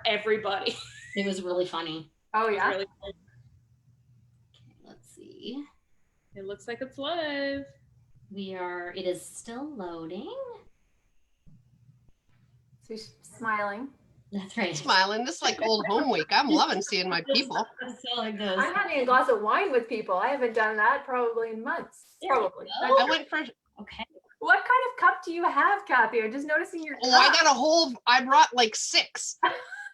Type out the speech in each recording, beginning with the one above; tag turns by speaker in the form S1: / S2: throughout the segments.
S1: everybody.
S2: It was really funny.
S3: Oh yeah.
S1: Really cool.
S2: Okay, let's see.
S1: It looks like it's live.
S2: It is still loading.
S3: So she's smiling.
S2: That's right.
S4: Smiling. This is like old home week. I'm loving seeing my people.
S2: That's all it goes.
S3: I'm having a glass of wine with people. I haven't done that probably in months. Probably.
S4: I went for.
S2: Okay.
S3: What kind of cup do you have, Kathy? I'm just noticing your cup.
S4: Oh, I brought like 6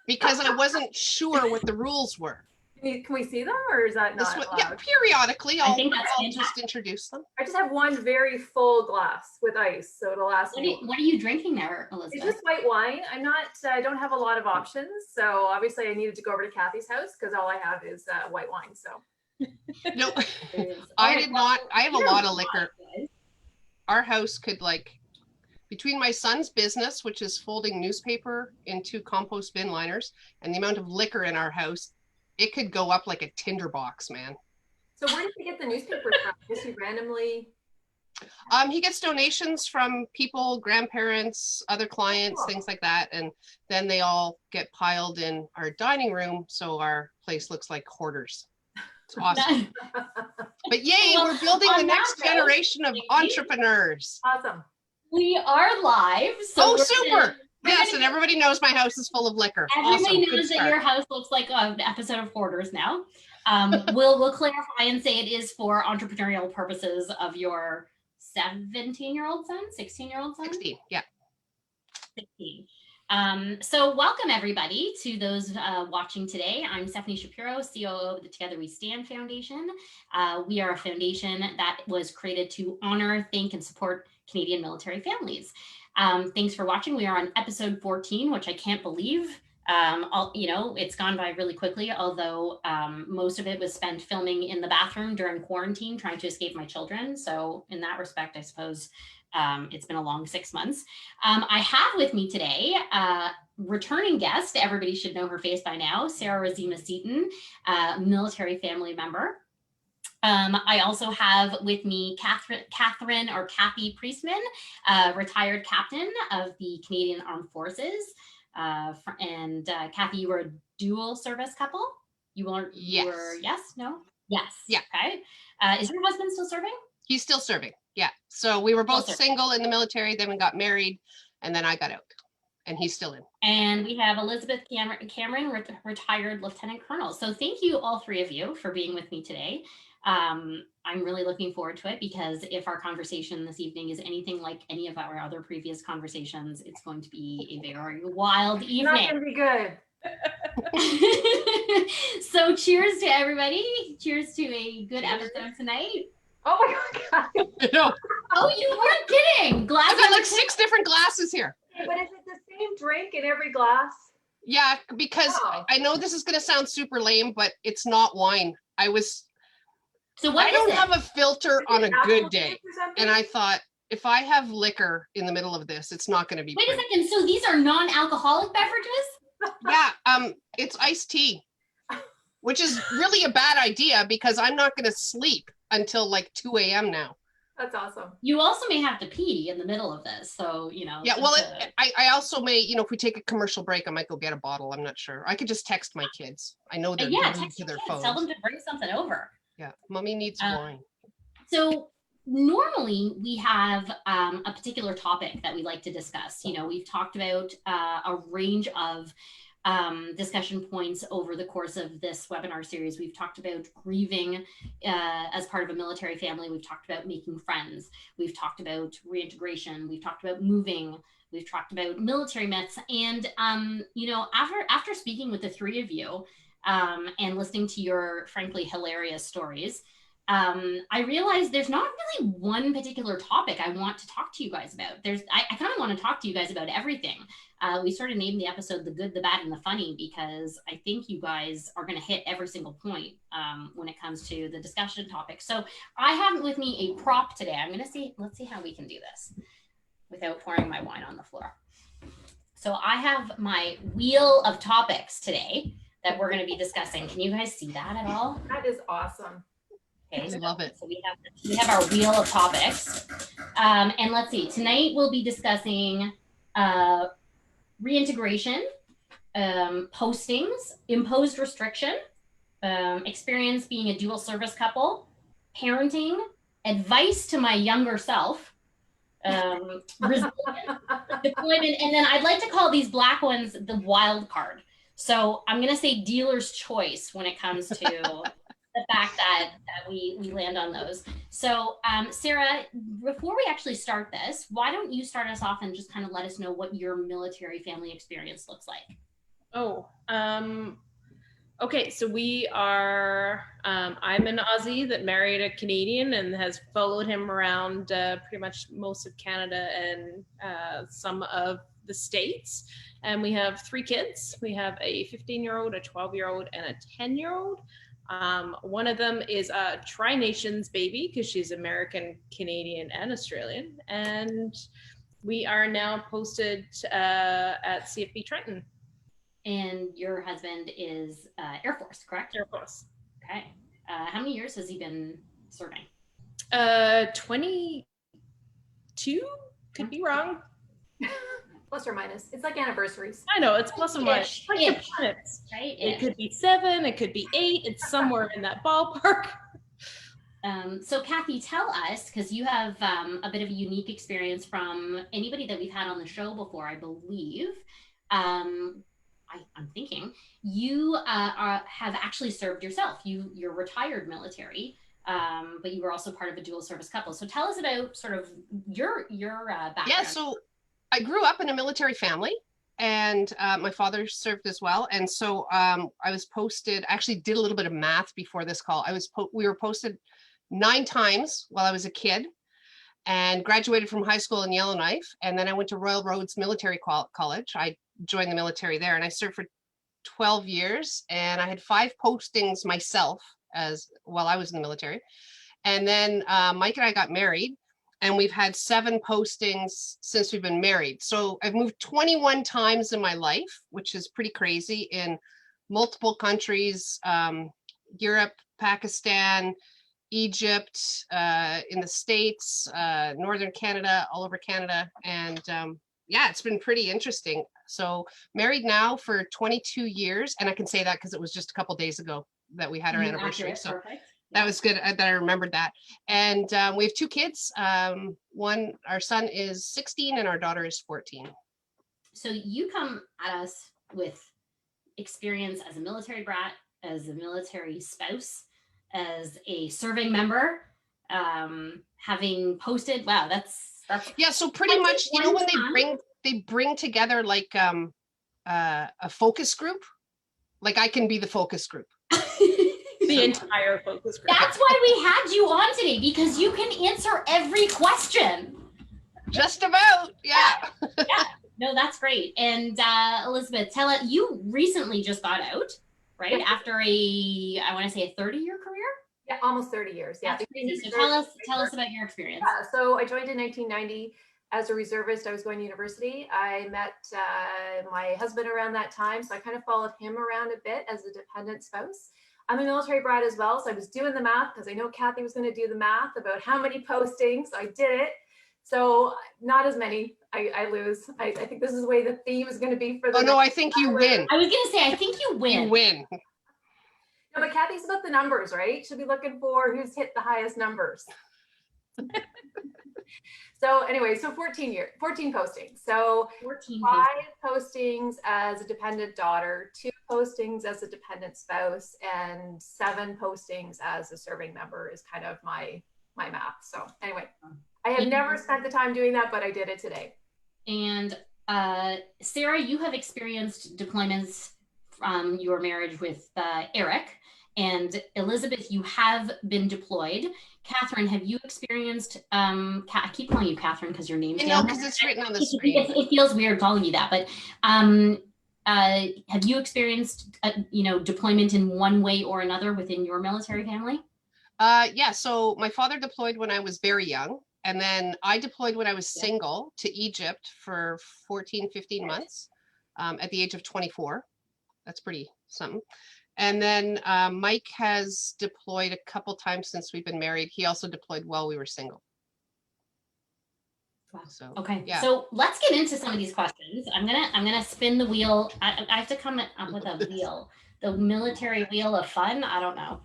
S4: because I wasn't sure what the rules were.
S3: Can we see them, or is that not allowed?
S4: Yeah, periodically
S2: I think
S4: I'll just introduce them.
S3: I just have one very full glass with ice, so it'll last me.
S2: What are you drinking there, Elizabeth?
S3: It's just white wine. I don't have a lot of options, so obviously I needed to go over to Kathy's house because all I have is white wine. So
S4: no, I did not. I have a lot of liquor. Our house could between my son's business, which is folding newspaper into compost bin liners, and the amount of liquor in our house, it could go up like a tinderbox, man.
S3: So where did he get the newspaper from? Just he randomly?
S4: He gets donations from people, grandparents, other clients, things like that, and then they all get piled in our dining room, so our place looks like hoarders. It's awesome. But yay, we're building the next generation of entrepreneurs.
S3: Awesome.
S2: We are live. So
S4: super. Yes, and everybody knows my house is full of liquor.
S2: Everybody knows that your house looks like an episode of Hoarders now. We'll clarify and say it is for entrepreneurial purposes of your 17-year-old son, 16-year-old son?
S4: 16, yeah.
S2: 16. So welcome everybody to those watching today. I'm Stephanie Shapiro, COO of the Together We Stand Foundation. We are a foundation that was created to honor, thank, and support Canadian military families. Thanks for watching. We are on episode 14, which I can't believe. It's gone by really quickly, although most of it was spent filming in the bathroom during quarantine, trying to escape my children. So in that respect, I suppose it's been a long 6 months. I have with me today returning guest. Everybody should know her face by now, Sarah Razima Seaton, military family member. I also have with me Kathy Priestman, retired captain of the Canadian Armed Forces. Kathy, you were a dual service couple? Yes, no? Yes.
S4: Yeah.
S2: Okay. Is your husband still serving?
S4: He's still serving. Yeah. So we were both single in the military, then we got married, and then I got out. And he's still in.
S2: And we have Elizabeth Cameron, retired lieutenant colonel. So thank you, all three of you, for being with me today. I'm really looking forward to it because if our conversation this evening is anything like any of our other previous conversations, it's going to be a very wild evening.
S3: It's not going to be
S2: good. So cheers to everybody. Cheers to a good episode tonight.
S3: Oh my God.
S4: No.
S2: Oh, you weren't kidding.
S4: I've got like 6 different glasses here.
S3: But is it the same drink in every glass?
S4: Yeah, because I know this is going to sound super lame, but it's not wine.
S2: So what
S4: I don't have a filter on a good day. And I thought, if I have liquor in the middle of this, it's not going to be
S2: Wait a second. So these are non-alcoholic beverages?
S4: Yeah, it's iced tea, which is really a bad idea because I'm not going to sleep until like 2 a.m. now.
S3: That's awesome.
S2: You also may have to pee in the middle of this. So,
S4: Yeah, well, I also may, if we take a commercial break, I might go get a bottle. I'm not sure. I could just text my kids. I know they're glued to their phones.
S2: Tell them to bring something over.
S4: Yeah, mommy needs wine.
S2: So normally we have a particular topic that we like to discuss. We've talked about a range of discussion points over the course of this webinar series. We've talked about grieving as part of a military family. We've talked about making friends. We've talked about reintegration. We've talked about moving. We've talked about military myths. And, after speaking with the three of you and listening to your frankly hilarious stories, I realized there's not really one particular topic I want to talk to you guys about. I kind of want to talk to you guys about everything. We sort of named the episode The Good, the Bad, and the Funny because I think you guys are going to hit every single point when it comes to the discussion topic. So I have with me a prop today. Let's see how we can do this without pouring my wine on the floor. So I have my wheel of topics today that we're going to be discussing. Can you guys see that at all?
S3: That is awesome.
S2: Okay,
S4: I love it.
S2: So we have our wheel of topics. And let's see, tonight we'll be discussing reintegration, postings, imposed restriction, experience being a dual service couple, parenting, advice to my younger self, resilience, deployment, and then I'd like to call these black ones the wild card. So I'm going to say dealer's choice when it comes to the fact that we land on those. So Sarah, before we actually start this, why don't you start us off and just kind of let us know what your military family experience looks like?
S1: Okay, so we are, I'm an Aussie that married a Canadian and has followed him around pretty much most of Canada and some of the States. And we have 3 kids. We have a 15-year-old, a 12-year-old, and a 10-year-old. One of them is a Tri-Nations baby because she's American, Canadian, and Australian. And we are now posted at CFB Trenton.
S2: And your husband is Air Force, correct?
S1: Air Force.
S2: Okay. How many years has he been serving?
S1: 22? Could be wrong.
S3: Plus or minus. It's like anniversaries.
S1: I know, it's plus or minus. Like the
S2: Ish.
S1: planets.
S2: Right?
S1: It could be 7, it could be 8, it's somewhere in that ballpark.
S2: So Kathy, tell us, because you have a bit of a unique experience from anybody that we've had on the show before, I believe. I'm thinking you have actually served yourself. You're retired military, but you were also part of a dual service couple. So tell us about sort of your background.
S4: Yeah, so I grew up in a military family, and my father served as well. And so I was posted, I actually did a little bit of math before this call. We were posted 9 times while I was a kid, and graduated from high school in Yellowknife. And then I went to Royal Roads Military College. I joined the military there, and I served for 12 years, and I had 5 postings myself while I was in the military. And then Mike and I got married, and we've had 7 postings since we've been married. So I've moved 21 times in my life, which is pretty crazy, in multiple countries, Europe, Pakistan, Egypt, in the States, Northern Canada, all over Canada. And yeah, it's been pretty interesting. So married now for 22 years. And I can say that because it was just a couple days ago that we had our anniversary. So
S2: perfect.
S4: that was good that I remembered that. And we have 2 kids. Our son is 16 and our daughter is 14.
S2: So you come at us with experience as a military brat, as a military spouse, as a serving member, having posted. Wow, that's
S4: yeah. So pretty much, you know, when they bring together like a focus group, like I can be the focus group.
S1: The entire focus group.
S2: That's why we had you on today, because you can answer every question.
S4: Just about, yeah.
S2: Yeah. No, that's great. And Elizabeth, tell us, you recently just got out, right? After I want to say a 30-year career?
S3: Yeah, almost 30 years. Yeah.
S2: That's crazy. So tell us about your experience.
S3: Yeah, so I joined in 1990 as a reservist. I was going to university. I met my husband around that time, so I kind of followed him around a bit as a dependent spouse. I'm a military brat as well, so I was doing the math because I know Kathy was going to do the math about how many postings. I did it. So not as many. I lose. I think this is the way the theme is going to be for the.
S4: Oh no, I think you win.
S2: I was going to say, I think you win.
S4: You win.
S3: No, but Kathy's about the numbers, right? She'll be looking for who's hit the highest numbers. So anyway, so 14 postings. So
S2: 14
S3: 5 postings as a dependent daughter, 2 postings as a dependent spouse, and 7 postings as a serving member is kind of my math. So anyway, I have never spent the time doing that, but I did it today.
S2: And Sarah, you have experienced deployments from your marriage with Eric, and Elizabeth, you have been deployed. Catherine, have you experienced, I keep calling you Catherine because your name's down there.
S4: Because it's written on the screen.
S2: It feels weird calling you that, but have you experienced, deployment in one way or another within your military family?
S4: Yeah, so my father deployed when I was very young, and then I deployed when I was single to Egypt for 14, 15 months at the age of 24. That's pretty something. And then Mike has deployed a couple times since we've been married. He also deployed while we were single. So,
S2: Okay,
S4: yeah.
S2: so let's get into some of these questions. I'm gonna spin the wheel. I have to come up with a wheel. The military wheel of fun. I don't know.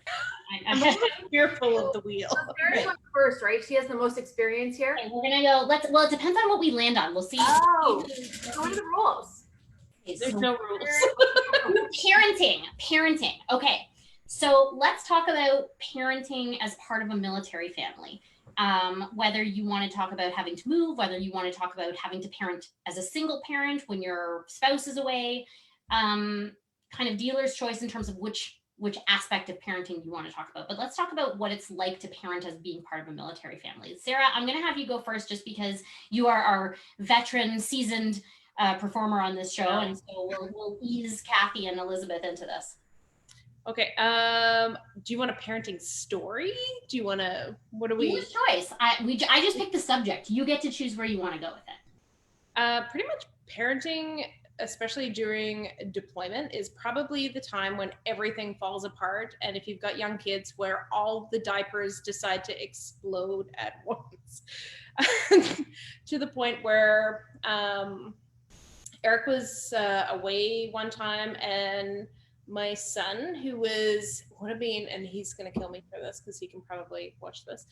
S1: I'm a little fearful of the wheel.
S3: So Sarah's going first, right? She has the most experience here.
S2: Okay, we're gonna go. Well, it depends on what we land on. We'll see.
S3: Oh, what are the rules?
S2: Okay,
S1: There's
S2: so
S1: no rules.
S2: parenting. Okay, so let's talk about parenting as part of a military family. Whether you want to talk about having to move, whether you want to talk about having to parent as a single parent when your spouse is away, kind of dealer's choice in terms of which aspect of parenting you want to talk about. But let's talk about what it's like to parent as being part of a military family. Sarah, I'm going to have you go first just because you are our veteran, seasoned performer on this show. And so we'll ease Kathy and Elizabeth into this.
S1: Okay. Do you want a parenting story? Do you want to? What do we?
S2: Dealer's choice. I just picked the subject. You get to choose where you want to go with it.
S1: Pretty much parenting, especially during deployment, is probably the time when everything falls apart. And if you've got young kids, where all the diapers decide to explode at once, to the point where Eric was away one time, and my son, who would have been, and he's going to kill me for this because he can probably watch this,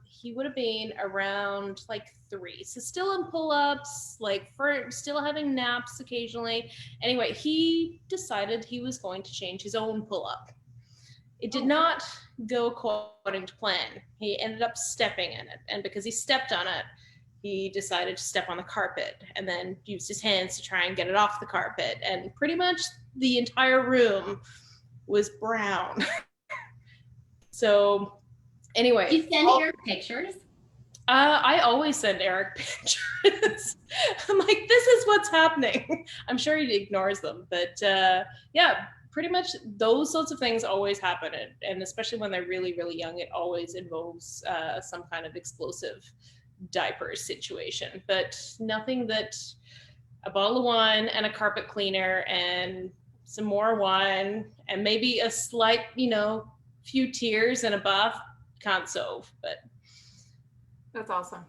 S1: he would have been around like 3, so still in pull-ups, like still having naps occasionally. Anyway, he decided he was going to change his own pull-up. It did not go according to plan. He ended up stepping in it, and because he stepped on it, he decided to step on the carpet and then used his hands to try and get it off the carpet. And pretty much the entire room was brown. So anyway.
S2: You send Eric pictures?
S1: I always send Eric pictures. I'm like, this is what's happening. I'm sure he ignores them. But yeah, pretty much those sorts of things always happen. And especially when they're really, really young, it always involves some kind of explosive diaper situation, but nothing that a bottle of wine and a carpet cleaner and some more wine and maybe a slight, few tears and a bath can't solve. But
S3: that's awesome.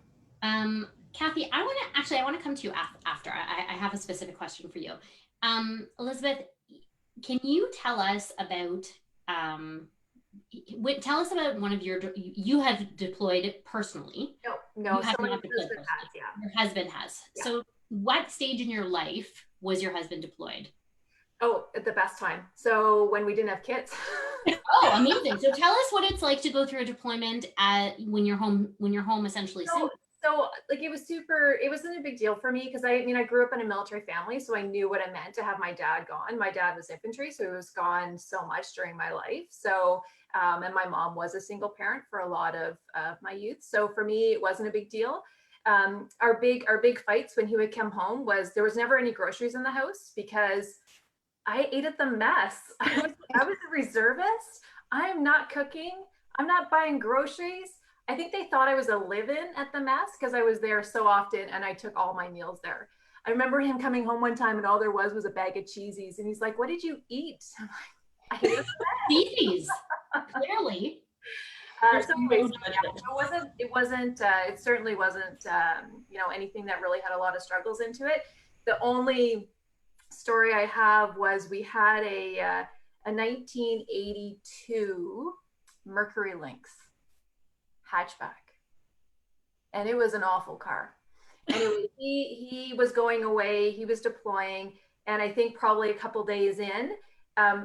S2: Kathy, I want to come to you after. I have a specific question for you. Elizabeth, can you tell us about tell us about one of you have deployed personally.
S3: No, someone husband has, yeah.
S2: Your husband has. Yeah. So what stage in your life was your husband deployed?
S3: Oh, at the best time. So when we didn't have kids.
S2: Oh, amazing. So tell us what it's like to go through a deployment when you're home essentially.
S3: So like it wasn't a big deal for me because I grew up in a military family, so I knew what it meant to have my dad gone. My dad was infantry, so he was gone so much during my life. So and my mom was a single parent for a lot of my youth. So for me, it wasn't a big deal. Our big fights when he would come home was there was never any groceries in the house because I ate at the mess. I was a reservist. I'm not cooking. I'm not buying groceries. I think they thought I was a live-in at the mess because I was there so often and I took all my meals there. I remember him coming home one time and all there was a bag of cheesies. And he's like, "What did you eat?" I'm like, "I ate
S2: cheesies." Clearly.
S3: So anyways, it certainly wasn't, anything that really had a lot of struggles into it. The only story I have was we had a 1982 Mercury Lynx hatchback, and it was an awful car. Anyway, he was going away, he was deploying, and I think probably a couple days in,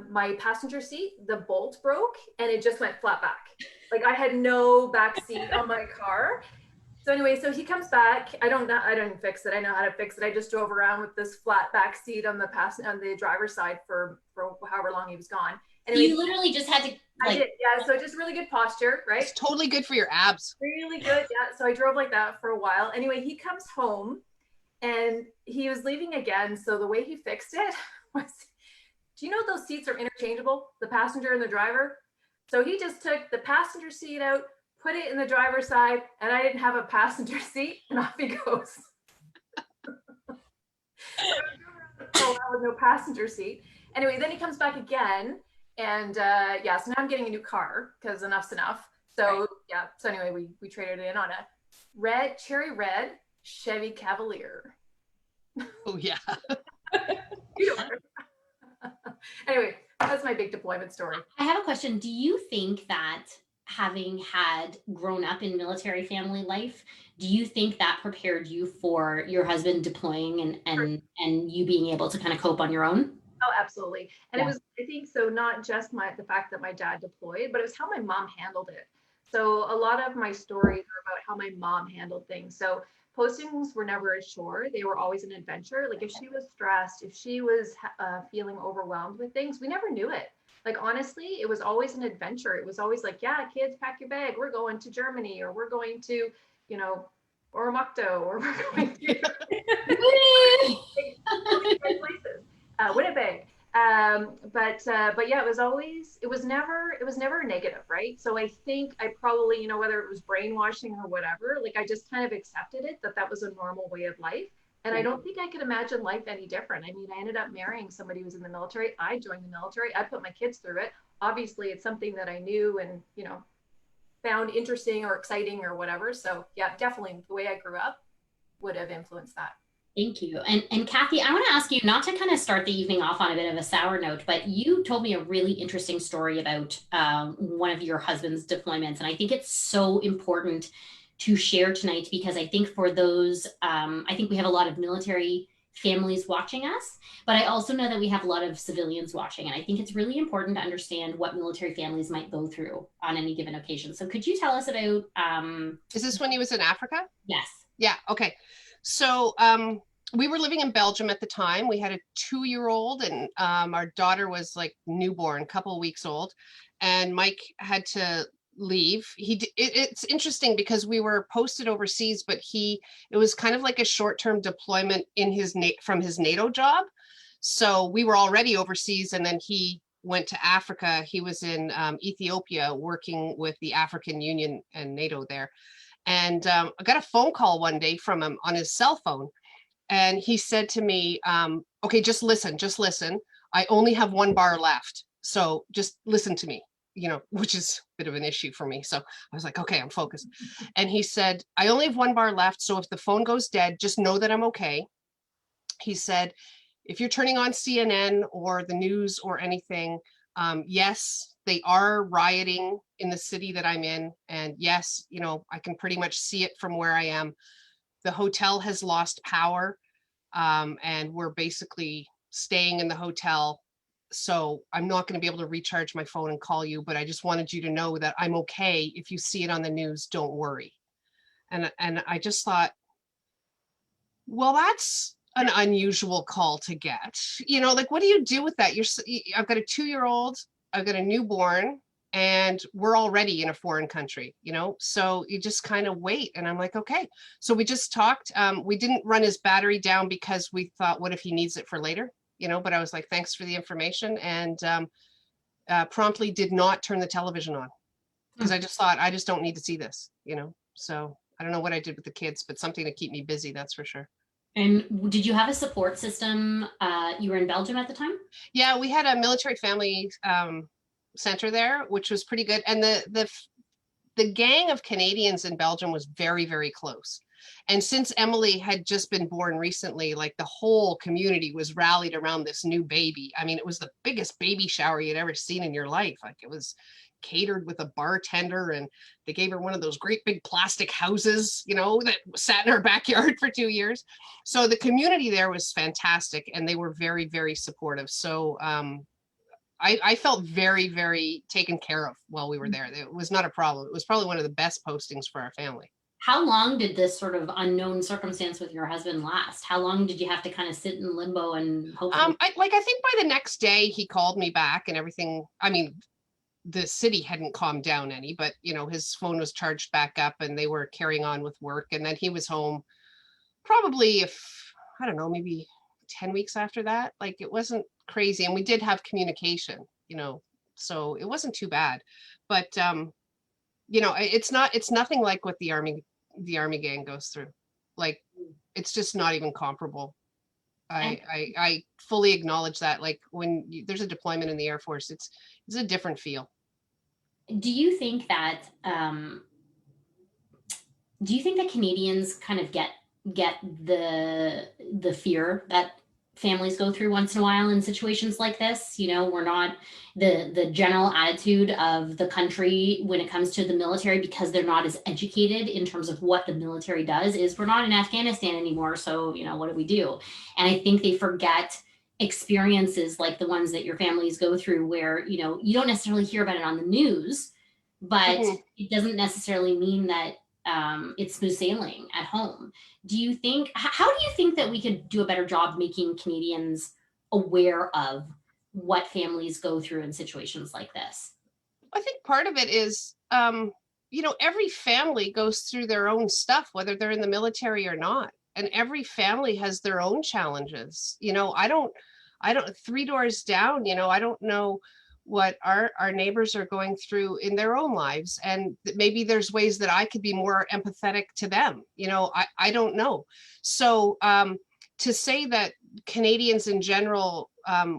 S3: my passenger seat, the bolt broke and it just went flat back. Like I had no back seat on my car. So anyway, so he comes back. I didn't fix it. I know how to fix it. I just drove around with this flat back seat on the driver's side for however long he was gone. Anyway,
S2: you literally just had to.
S3: I did, yeah. So just really good posture, right?
S4: It's totally good for your abs.
S3: Really good, yeah. So I drove like that for a while. Anyway, he comes home and he was leaving again. So the way he fixed it was, do you know those seats are interchangeable, the passenger and the driver? So he just took the passenger seat out, put it in the driver's side, and I didn't have a passenger seat, and off he goes. So with no passenger seat. Anyway, then he comes back again, and so now I'm getting a new car because enough's enough. So right. Yeah. So anyway, we traded in on cherry red Chevy Cavalier.
S4: Oh yeah.
S3: You know. Anyway, that's my big deployment story.
S2: I have a question. Do you think that having had grown up in military family life, do you think that prepared you for your husband deploying and you being able to kind of cope on your own?
S3: Oh, absolutely. And it was, I think so, not just the fact that my dad deployed, but it was how my mom handled it. So a lot of my stories are about how my mom handled things. So postings were never a chore. They were always an adventure. Like if she was stressed, if she was feeling overwhelmed with things, we never knew it. Like honestly, it was always an adventure. It was always like, yeah, kids, pack your bag. We're going to Germany, or we're going to, you know, Oromocto, or we're going to places, Winnipeg. But yeah, it was never negative, right? So I think I probably, you know, whether it was brainwashing or whatever, like I just kind of accepted it that was a normal way of life. And I don't think I could imagine life any different. I mean, I ended up marrying somebody who was in the military. I joined the military. I put my kids through it. Obviously, it's something that I knew and, you know, found interesting or exciting or whatever. So yeah, definitely the way I grew up would have influenced that.
S2: Thank you. And Kathy, I want to ask you not to kind of start the evening off on a bit of a sour note, but you told me a really interesting story about one of your husband's deployments. And I think it's so important to share tonight because I think for those, I think we have a lot of military families watching us, but I also know that we have a lot of civilians watching. And I think it's really important to understand what military families might go through on any given occasion. So could you tell us about...
S4: Is this when he was in Africa?
S2: Yes.
S4: Yeah. Okay. So we were living in Belgium at the time. We had a 2-year-old and our daughter was like newborn, a couple of weeks old. And Mike had to leave. It's interesting because we were posted overseas, but it was kind of like a short-term deployment from his NATO job. So we were already overseas and then he went to Africa. He was in Ethiopia working with the African Union and NATO there. And I got a phone call one day from him on his cell phone. And he said to me, okay, just listen. I only have 1 bar left. So just listen to me, you know, which is a bit of an issue for me. So I was like, okay, I'm focused. And he said, I only have 1 bar left. So if the phone goes dead, just know that I'm okay. He said, if you're turning on CNN or the news or anything, yes, they are rioting in the city that I'm in. And yes, you know, I can pretty much see it from where I am. The hotel has lost power and we're basically staying in the hotel. So I'm not going to be able to recharge my phone and call you, but I just wanted you to know that I'm okay. If you see it on the news, don't worry. And I just thought, well, that's an unusual call to get. You know, like, what do you do with that? I've got a 2-year-old, I've got a newborn, and we're already in a foreign country, you know? So you just kind of wait. And I'm like, okay. So we just talked. We didn't run his battery down because we thought, what if he needs it for later? You know, but I was like, thanks for the information. And promptly did not turn the television on because I just thought, I just don't need to see this, you know? So I don't know what I did with the kids, but something to keep me busy, that's for sure.
S2: And did you have a support system? You were in Belgium at the time?
S4: Yeah, we had a military family center there, which was pretty good. And the gang of Canadians in Belgium was very, very close. And since Emily had just been born recently, like the whole community was rallied around this new baby. I mean, it was the biggest baby shower you'd ever seen in your life. Like it was catered with a bartender and they gave her one of those great big plastic houses, you know, that sat in her backyard for 2 years. So the community there was fantastic and they were very, very supportive. So I felt very, very taken care of while we were there. It was not a problem. It was probably one of the best postings for our family.
S2: How long did this sort of unknown circumstance with your husband last? How long did you have to kind of sit in limbo and hope?
S4: I think by the next day he called me back and everything. I mean, the city hadn't calmed down any, but you know, his phone was charged back up and they were carrying on with work. And then he was home probably, I don't know, maybe 10 weeks after that. Like it wasn't crazy. And we did have communication, you know, so it wasn't too bad. But you know, it's nothing like what the army gang goes through. Like it's just not even comparable. I fully acknowledge that. Like when there's a deployment in the Air Force, it's a different feel.
S2: Do you think that Do you think that Canadians kind of get the fear that families go through once in a while in situations like this? You know, we're not the general attitude of the country when it comes to the military, because they're not as educated in terms of what the military does, is we're not in Afghanistan anymore, so you know, what do we do? And I think they forget experiences like the ones that your families go through, where you know, you don't necessarily hear about it on the news, but
S4: Mhm.
S2: it doesn't necessarily mean that it's smooth sailing at home. Do you think, how do you think that we could do a better job making Canadians aware of what families go through in situations like this?
S4: I think part of it is, you know, every family goes through their own stuff, whether they're in the military or not. And every family has their own challenges. You know, I don't, three doors down, you know, I don't know what our neighbors are going through in their own lives. And maybe there's ways that I could be more empathetic to them. You know, I don't know. So to say that Canadians in general,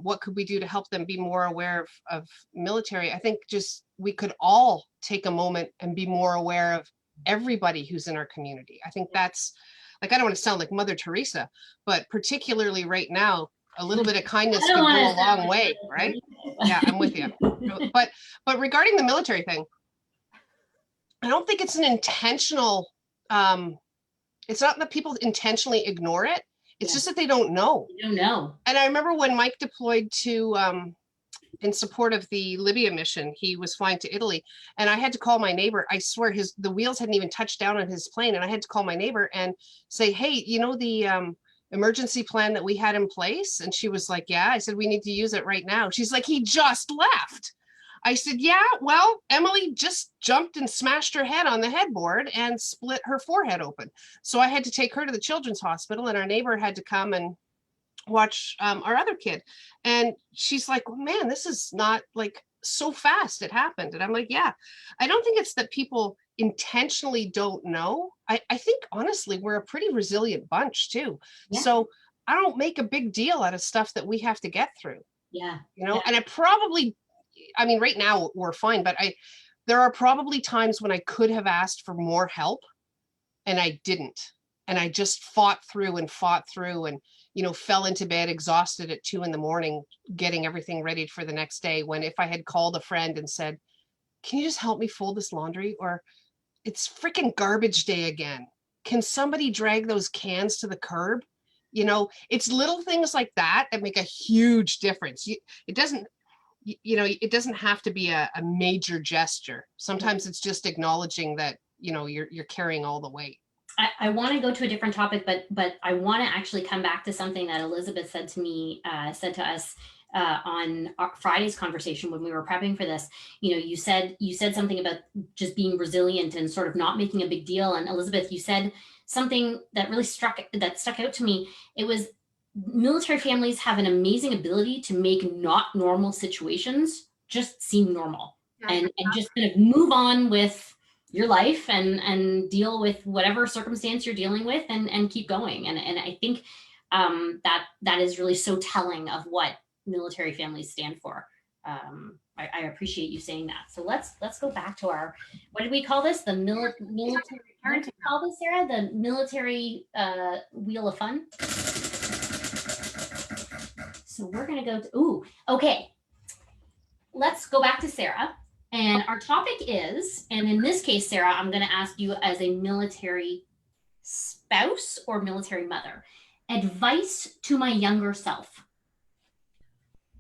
S4: what could we do to help them be more aware of military? I think just we could all take a moment and be more aware of everybody who's in our community. I think that's, like, I don't want to sound like Mother Teresa, but particularly right now, a little bit of kindness
S2: I don't
S4: could
S2: want
S4: go
S2: to
S4: a
S2: sound
S4: long
S2: like
S4: way, right? Yeah, I'm with you. But regarding the military thing, I don't think it's an intentional, it's not that people intentionally ignore it. It's
S2: Yeah.
S4: just that they don't know.
S2: I don't know.
S4: And I remember when Mike deployed to in support of the Libya mission, he was flying to Italy, and I had to call my neighbor. I swear the wheels hadn't even touched down on his plane, and I had to call my neighbor and say, "Hey, you know the emergency plan that we had in place?" And she was like, "Yeah." I said, "We need to use it right now." She's like, "He just left." I said, "Yeah, well, Emily just jumped and smashed her head on the headboard and split her forehead open. So I had to take her to the children's hospital, and our neighbor had to come and watch our other kid." And she's like, "Oh, man, this is not like so fast it happened." And I'm like, yeah, I don't think it's that people intentionally don't know. I think honestly, we're a pretty resilient bunch too.
S2: Yeah.
S4: So I don't make a big deal out of stuff that we have to get through,
S2: Yeah.
S4: you know, and I probably, I mean, right now we're fine, but there are probably times when I could have asked for more help and I didn't. And I just fought through and, you know, fell into bed exhausted at 2 a.m, getting everything ready for the next day. When if I had called a friend and said, "Can you just help me fold this laundry?" Or "It's freaking garbage day again. Can somebody drag those cans to the curb?" You know, it's little things like that that make a huge difference. It doesn't, you know, it doesn't have to be a major gesture. Sometimes it's just acknowledging that, you know, you're carrying all the weight.
S2: I want to go to a different topic, but I want to actually come back to something that Elizabeth said to me, said to us on Friday's conversation when we were prepping for this. You know, you said something about just being resilient and sort of not making a big deal. And Elizabeth, you said something that really stuck out to me. It was, military families have an amazing ability to make not normal situations just seem normal, and just kind of move on with your life and deal with whatever circumstance you're dealing with, and keep going. And I think that is really so telling of what military families stand for. I appreciate you saying that. So let's go back to our, what did we call this? The military, what did we call this, Sarah? The military wheel of fun. So we're gonna go to, ooh, okay. Let's go back to Sarah. And our topic is, and in this case, Sarah, I'm going to ask you as a military spouse or military mother, advice to my younger self.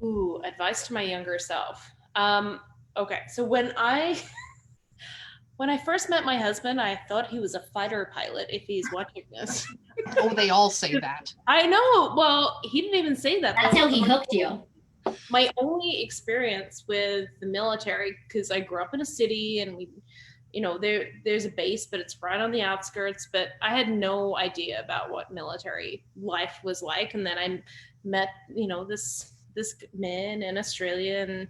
S1: Ooh, advice to my younger self. Okay, so when I first met my husband, I thought he was a fighter pilot. If he's watching this,
S4: Oh, they all say that.
S1: I know. Well, he didn't even say that.
S2: That's how he hooked you.
S1: My only experience with the military, because I grew up in a city and we, you know, there's a base, but it's right on the outskirts, but I had no idea about what military life was like. And then I met, you know, this man in Australia, and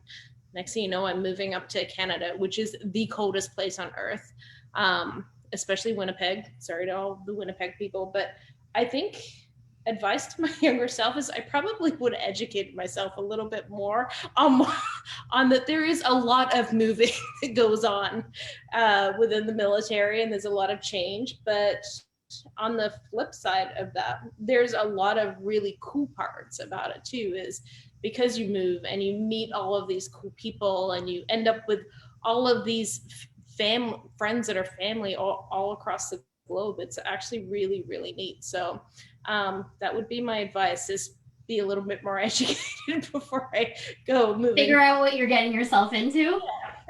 S1: next thing you know, I'm moving up to Canada, which is the coldest place on earth, especially Winnipeg. Sorry to all the Winnipeg people, but I think advice to my younger self is I probably would educate myself a little bit more on that there is a lot of moving that goes on within the military, and there's a lot of change. But on the flip side of that, there's a lot of really cool parts about it too, is because you move and you meet all of these cool people and you end up with all of these friends that are family all across the globe. It's actually really, really neat. So that would be my advice, is be a little bit more educated before I go moving.
S2: Figure out what you're getting yourself into.
S1: Yeah.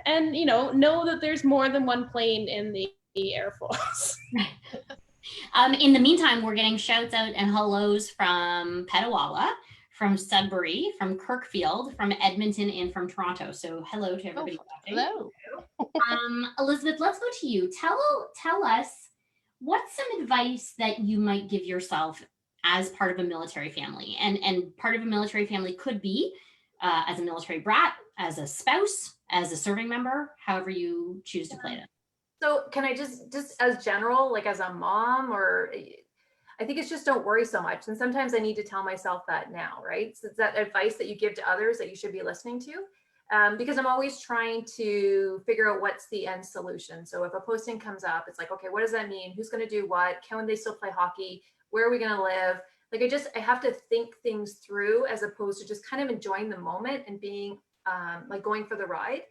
S1: And, know that there's more than one plane in the Air Force.
S2: In the meantime, we're getting shouts out and hellos from Petawawa, from Sudbury, from Kirkfield, from Edmonton, and from Toronto. So hello to everybody watching.
S4: Hello.
S2: Elizabeth, let's go to you. Tell us, what's some advice that you might give yourself as part of a military family? And part of a military family could be as a military brat, as a spouse, as a serving member, however you choose to play it.
S3: So can I just as general, like as a mom, or I think it's just don't worry so much. And sometimes I need to tell myself that now, right? So it's that advice that you give to others that you should be listening to. Because I'm always trying to figure out what's the end solution. So if a posting comes up, it's like, okay, what does that mean? Who's going to do what? Can they still play hockey? Where are we going to live? Like, I have to think things through, as opposed to just kind of enjoying the moment and being like going for the ride.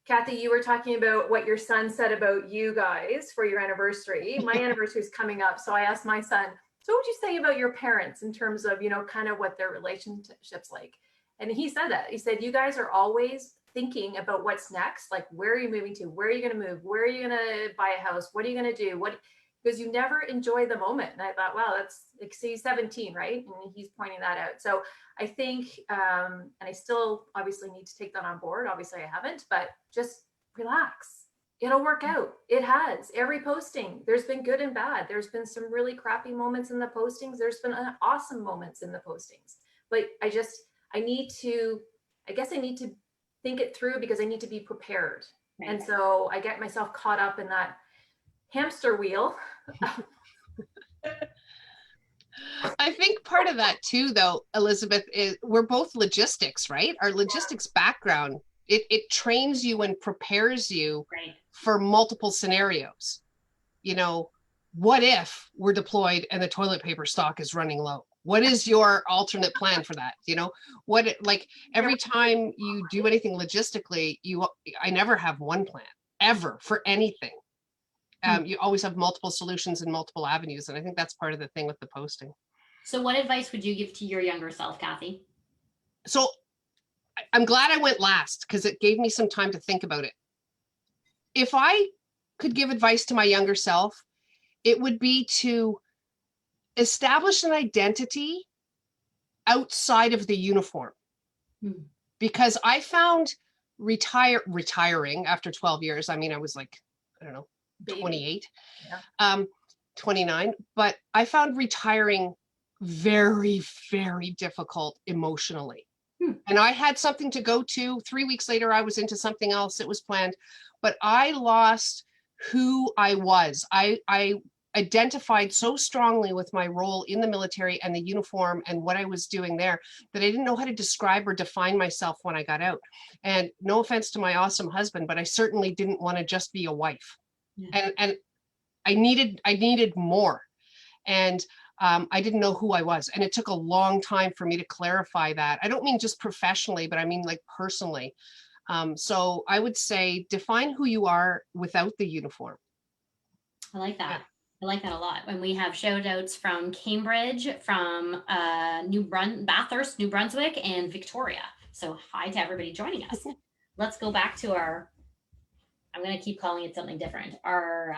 S3: Kathy, you were talking about what your son said about you guys for your anniversary. My anniversary is coming up. So I asked my son, so what would you say about your parents in terms of, kind of what their relationship's like? And he said that. He said, you guys are always thinking about what's next. Like, where are you moving to? Where are you going to move? Where are you going to buy a house? What are you going to do? Because you never enjoy the moment. And I thought, wow, that's like, see, he's 17, right? And he's pointing that out. So I think, and I still obviously need to take that on board. Obviously I haven't, but just relax. It'll work out. It has. Every posting, there's been good and bad. There's been some really crappy moments in the postings. There's been awesome moments in the postings. But I need to think it through, because I need to be prepared. Right. And so I get myself caught up in that hamster wheel.
S4: I think part of that too, though, Elizabeth, is we're both logistics, right? Our logistics background, it trains you and prepares you for multiple scenarios. What if we're deployed and the toilet paper stock is running low? What is your alternate plan for that? Every time you do anything logistically, I never have one plan ever for anything. You always have multiple solutions and multiple avenues. And I think that's part of the thing with the posting.
S2: So what advice would you give to your younger self, Kathy?
S4: So I'm glad I went last, because it gave me some time to think about it. If I could give advice to my younger self, it would be to establish an identity outside of the uniform. Because I found retiring after 12 years, I mean, I was like, I don't know, 28, 29, but I found retiring very, very difficult emotionally. And I had something to go to. 3 weeks later, I was into something else. It was planned, but I lost who I was. I identified so strongly with my role in the military and the uniform and what I was doing there that I didn't know how to describe or define myself when I got out. And no offense to my awesome husband, but I certainly didn't want to just be a wife. And I needed more. And I didn't know who I was. And it took a long time for me to clarify that. I don't mean just professionally, but I mean like personally. So I would say define who you are without the uniform.
S2: I like that. Yeah. I like that a lot. And we have shout outs from Cambridge, from Bathurst, New Brunswick, and Victoria. So hi to everybody joining us. Let's go back to I'm going to keep calling it something different, our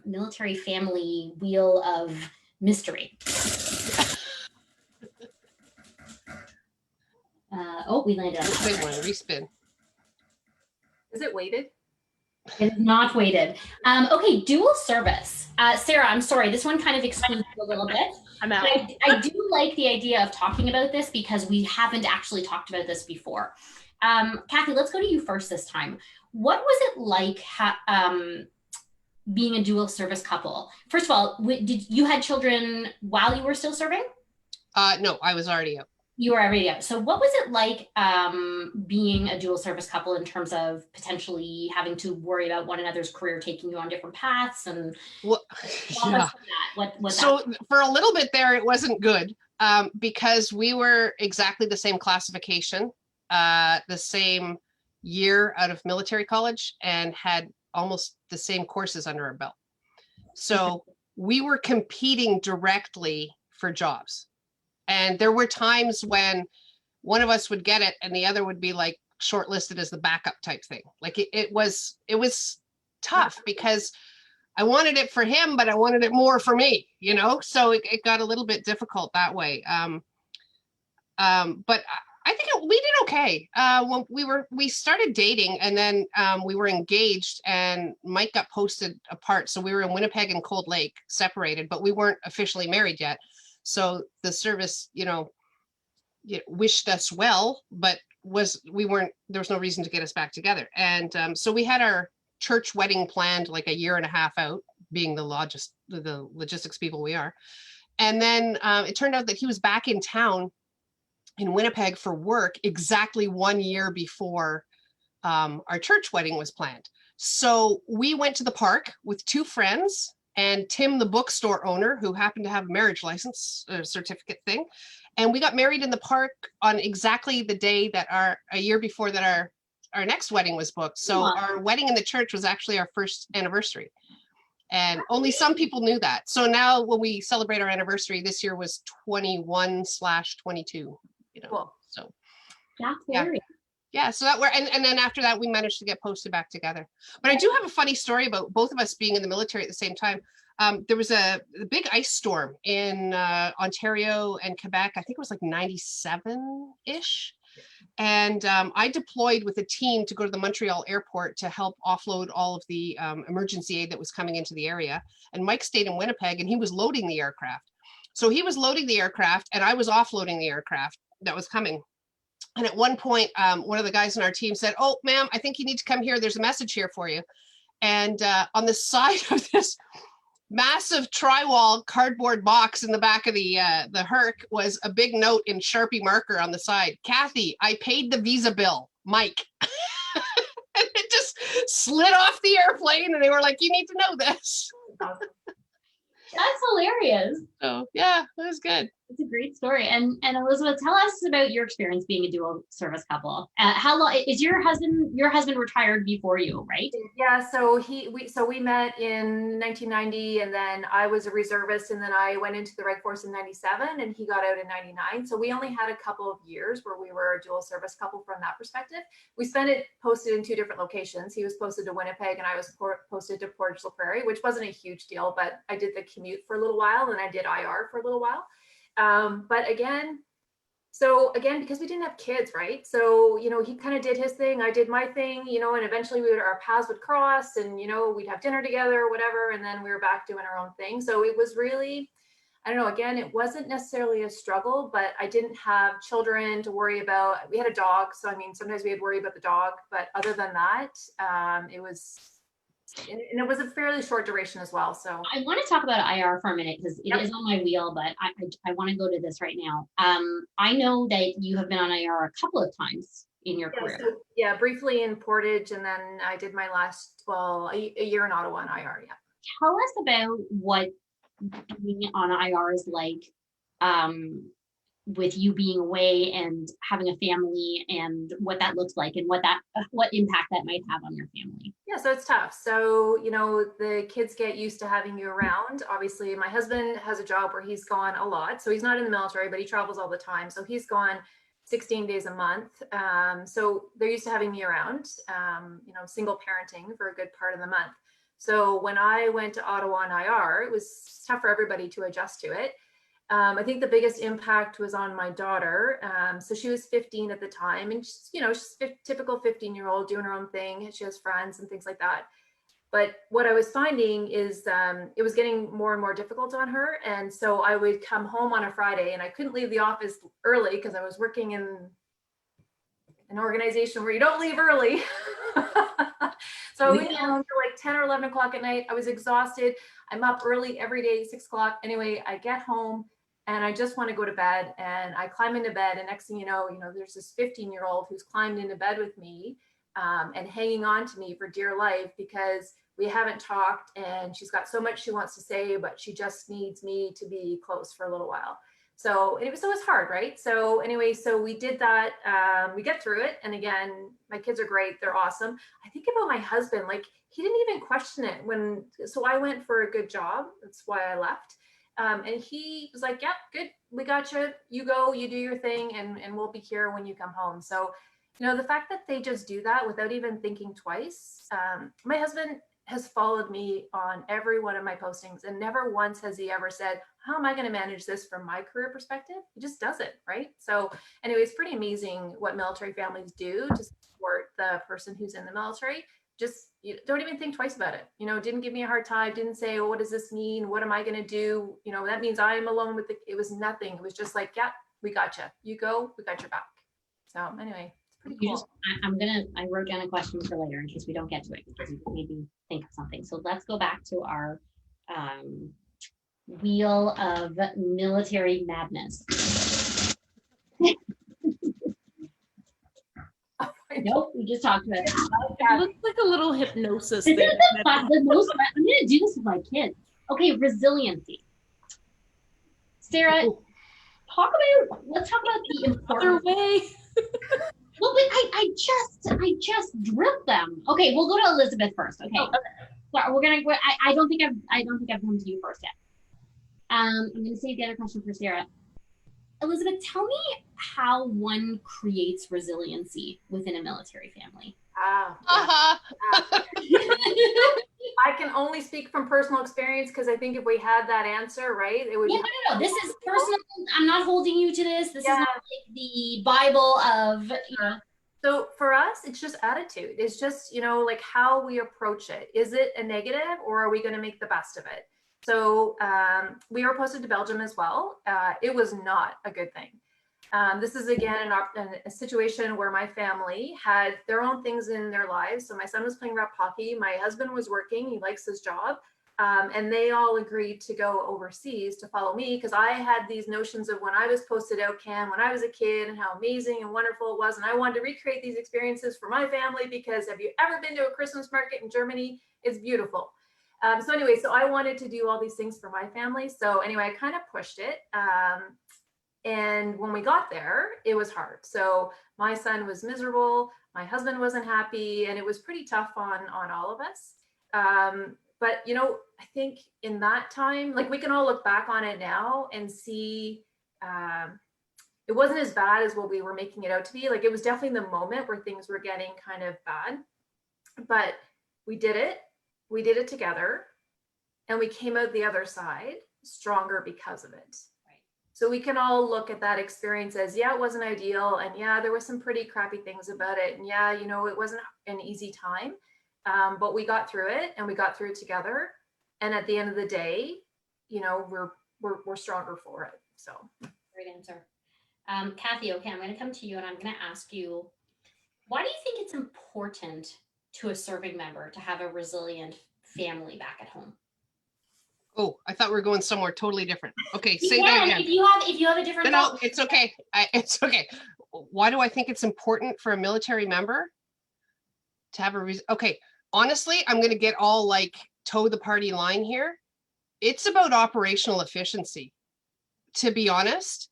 S2: military family wheel of mystery. We landed on
S4: that. Big one, respin.
S3: Is it weighted?
S2: It's not weighted. Okay, dual service. Sarah, I'm sorry, this one kind of excludes you a little bit.
S1: I'm out.
S2: I do like the idea of talking about this, because we haven't actually talked about this before. Kathy, let's go to you first this time. What was it like being a dual service couple? First of all, did you had children while you were still serving?
S4: No, I was already out.
S2: You were already up. So what was it like being a dual service couple in terms of potentially having to worry about one another's career taking you on different paths, and
S4: Well,
S2: walk us
S4: yeah.
S2: through that? What
S4: So
S2: that
S4: for a little bit there, it wasn't good because we were exactly the same classification, the same year out of military college, and had almost the same courses under our belt. So we were competing directly for jobs. And there were times when one of us would get it and the other would be like shortlisted as the backup type thing. Like it was tough because I wanted it for him, but I wanted it more for me, you know? So it got a little bit difficult that way. But I think we did okay. When we started dating, and then we were engaged, and Mike got posted apart. So we were in Winnipeg and Cold Lake, separated, but we weren't officially married yet. So the service, wished us well, but there was no reason to get us back together. And so we had our church wedding planned like a year and a half out, being the logistics people we are. And then it turned out that he was back in town in Winnipeg for work exactly 1 year before our church wedding was planned. So we went to the park with two friends and Tim, the bookstore owner, who happened to have a marriage license certificate thing. And we got married in the park on exactly the day that a year before that our next wedding was booked. So
S2: Wow.
S4: our wedding in the church was actually our first anniversary. And only some people knew that. So now when we celebrate our anniversary, this year was 21/22,
S3: Cool.
S4: So
S2: that's
S4: yeah.
S2: very
S4: Yeah, so and then after that we managed to get posted back together. But I do have a funny story about both of us being in the military at the same time. There was a big ice storm in Ontario and Quebec. I think it was like 97-ish. And I deployed with a team to go to the Montreal airport to help offload all of the emergency aid that was coming into the area. And Mike stayed in Winnipeg and he was loading the aircraft. So he was loading the aircraft and I was offloading the aircraft that was coming. And at one point, one of the guys in our team said, "Oh, ma'am, I think you need to come here. There's a message here for you." And on the side of this massive tri-wall cardboard box in the back of the Herc was a big note in Sharpie marker on the side. "Kathy, I paid the visa bill, Mike." And it just slid off the airplane and they were like, "You need to know this."
S2: that's hilarious.
S4: So yeah, it was good.
S2: It's a great story. And Elizabeth, tell us about your experience being a dual service couple. How long is your husband retired before you, right?
S3: Yeah, so we met in 1990, and then I was a reservist, and then I went into the Reg Force in 97, and he got out in 99. So we only had a couple of years where we were a dual service couple from that perspective. We spent it posted in two different locations. He was posted to Winnipeg, and I was posted to Portage la Prairie, which wasn't a huge deal, but I did the commute for a little while, and I did IR for a little while. But again, because we didn't have kids, right? So, he kind of did his thing, I did my thing, and eventually our paths would cross and, we'd have dinner together or whatever. And then we were back doing our own thing. So it was really, I don't know, again, it wasn't necessarily a struggle, but I didn't have children to worry about. We had a dog. So, I mean, sometimes we had worry about the dog, but other than that, it was a fairly short duration as well. So
S2: I want to talk about IR for a minute because it is on my wheel, but I want to go to this right now. I know that you have been on IR a couple of times in your career.
S3: So, briefly in Portage, and then I did my last, a year in Ottawa on IR. Yeah.
S2: Tell us about what being on IR is like, with you being away and having a family, and what that looks like, and what impact that might have on your family.
S3: Yeah, so it's tough. So, the kids get used to having you around. Obviously, my husband has a job where he's gone a lot. So he's not in the military, but he travels all the time. So he's gone 16 days a month. So they're used to having me around, single parenting for a good part of the month. So when I went to Ottawa on IR, it was tough for everybody to adjust to it. I think the biggest impact was on my daughter. So she was 15 at the time, and she's typical 15-year-old doing her own thing. She has friends and things like that. But what I was finding is it was getting more and more difficult on her. And so I would come home on a Friday, and I couldn't leave the office early because I was working in an organization where you don't leave early. So I would get home for like 10 or 11 o'clock at night. I was exhausted. I'm up early every day, 6 o'clock. Anyway, I get home. and I just want to go to bed. And I climb into bed, and next thing you know, there's this 15-year-old who's climbed into bed with me, and hanging on to me for dear life because we haven't talked, and she's got so much she wants to say, but she just needs me to be close for a little while. So it was hard, right? So anyway, so we did that. We get through it, and again, my kids are great; they're awesome. I think about my husband, like he didn't even question it when. So I went for a good job. That's why I left. And he was like, "Yep, good. We got you. You go. You do your thing, and we'll be here when you come home." So, the fact that they just do that without even thinking twice. My husband has followed me on every one of my postings, and never once has he ever said, how am I going to manage this from my career perspective? He just does it, right? So anyway, it's pretty amazing what military families do to support the person who's in the military. Just don't even think twice about it. Didn't give me a hard time, didn't say, oh, what does this mean? What am I going to do? That means I am alone with it was nothing. It was just like, yeah, we got you. You go, we got your back. So anyway, pretty cool.
S2: I wrote down a question for later in case we don't get to it, because you made me think of something. So let's go back to our wheel of military madness. Nope, we just talked about it.
S1: It looks like a little hypnosis thing.
S2: I'm gonna do this with my kids. Okay, resiliency. Sarah, let's talk about the important
S1: way.
S2: Well, but I just drilled them. Okay, we'll go to Elizabeth first. Okay.
S1: Oh, okay.
S2: So I don't think I've come to you first yet. I'm gonna save the other question for Sarah. Elizabeth, tell me how one creates resiliency within a military family.
S3: I can only speak from personal experience, because I think if we had that answer, right, it would be.
S2: No. This is personal. I'm not holding you to this. This is not like the Bible of.
S3: So for us, it's just attitude. It's just, like how we approach it. Is it a negative, or are we going to make the best of it? So we were posted to Belgium as well. It was not a good thing. This is, again, a situation where my family had their own things in their lives. So my son was playing rep hockey. My husband was working. He likes his job. And they all agreed to go overseas to follow me, because I had these notions of when I was posted out CAM when I was a kid, and how amazing and wonderful it was. And I wanted to recreate these experiences for my family, because have you ever been to a Christmas market in Germany? It's beautiful. So anyway, so I wanted to do all these things for my family. So anyway, I kind of pushed it. And when we got there, it was hard. So my son was miserable. My husband wasn't happy, and it was pretty tough on all of us. But, I think in that time, like, we can all look back on it now and see it wasn't as bad as what we were making it out to be. Like, it was definitely the moment where things were getting kind of bad, but we did it. We did it together, and we came out the other side stronger because of it.
S2: Right.
S3: So we can all look at that experience as, yeah, it wasn't ideal. And yeah, there were some pretty crappy things about it. And yeah, it wasn't an easy time. But we got through it, and we got through it together. And at the end of the day, we're stronger for it. So
S2: great answer. Kathy, okay, I'm going to come to you, and I'm going to ask you, why do you think it's important to a serving member to have a resilient family back at home?
S4: Oh, I thought we were going somewhere totally different. Okay,
S2: You
S4: say
S2: can,
S4: that again.
S2: If you have a different
S4: No, it's okay. It's okay. Why do I think it's important for a military member to have okay, honestly, I'm going to get all like toe the party line here. It's about operational efficiency. To be honest,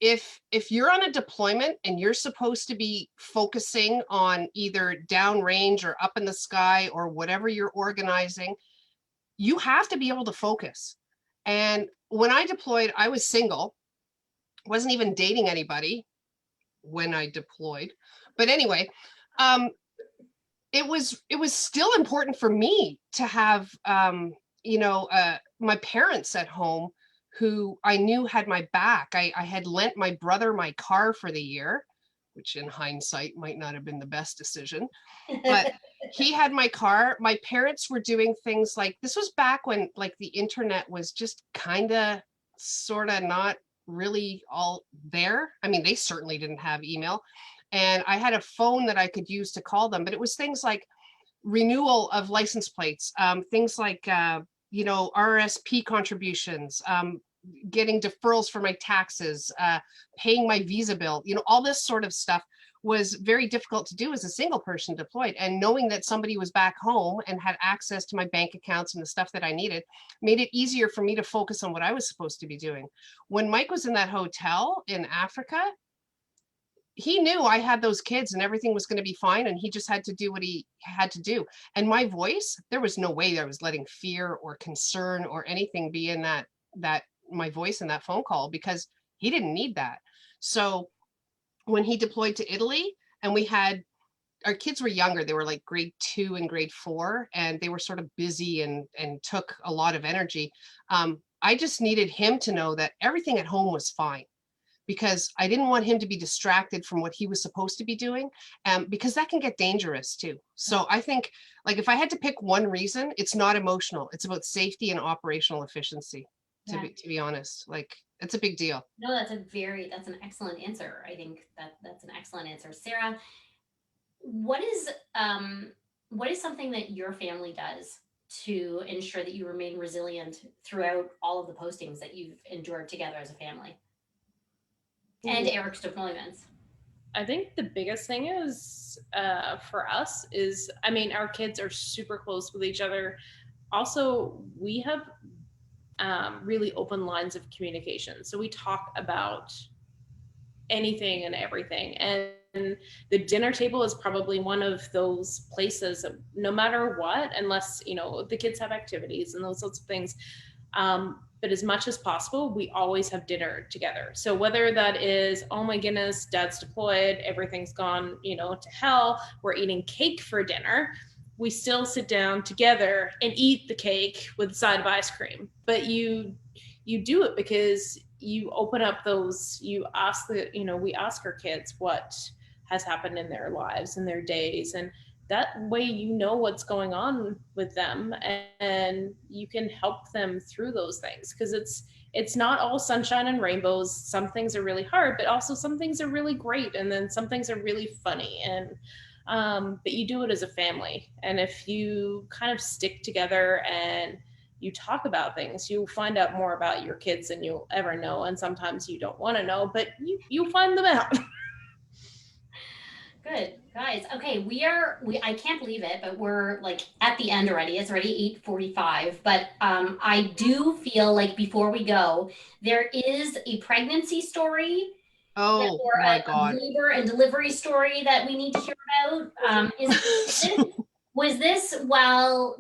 S4: if you're on a deployment and you're supposed to be focusing on either downrange or up in the sky or whatever you're organizing, you have to be able to focus. And when I deployed, I was single, wasn't even dating anybody when I deployed. But anyway, it was still important for me to have, my parents at home who I knew had my back. I had lent my brother my car for the year, which in hindsight might not have been the best decision, but he had my car. My parents were doing things like, this was back when like the internet was just kind of sort of not really all there. I mean, they certainly didn't have email, and I had a phone that I could use to call them, but it was things like renewal of license plates, things like, RSP contributions, getting deferrals for my taxes, paying my visa bill, all this sort of stuff was very difficult to do as a single person deployed. And knowing that somebody was back home and had access to my bank accounts and the stuff that I needed made it easier for me to focus on what I was supposed to be doing. When Mike was in that hotel in Africa, he knew I had those kids and everything was going to be fine. And he just had to do what he had to do. And my voice, there was no way I was letting fear or concern or anything be in that my voice in that phone call, because he didn't need that. So when he deployed to Italy, and our kids were younger, they were like grade 2 and grade 4, and they were sort of busy and took a lot of energy. I just needed him to know that everything at home was fine, because I didn't want him to be distracted from what he was supposed to be doing, because that can get dangerous too. So I think, like, if I had to pick one reason, it's not emotional. It's about safety and operational efficiency, to be honest. Like, it's a big deal.
S2: No, that's an excellent answer. I think that's an excellent answer. Sarah, what is something that your family does to ensure that you remain resilient throughout all of the postings that you've endured together as a family? And Eric's deployments.
S1: I think the biggest thing is for us is, I mean, our kids are super close with each other. Also, we have really open lines of communication. So we talk about anything and everything. And the dinner table is probably one of those places, no matter what, unless, the kids have activities and those sorts of things. But as much as possible, we always have dinner together. So whether that is, oh my goodness, dad's deployed, everything's gone, to hell, we're eating cake for dinner, we still sit down together and eat the cake with a side of ice cream. But you do it because you open up we ask our kids what has happened in their lives and their days, and that way what's going on with them, and you can help them through those things, because it's not all sunshine and rainbows. Some things are really hard, but also some things are really great, and then some things are really funny. And but you do it as a family, and if you kind of stick together and you talk about things, you find out more about your kids than you'll ever know, and sometimes you don't want to know, but you find them out.
S2: Good, guys. Okay, I can't believe it, but we're like at the end already. It's already 8:45. But I do feel like before we go, there is a pregnancy story.
S4: Oh
S2: or
S4: my
S2: a
S4: God.
S2: labor and delivery story that we need to hear about. Was this while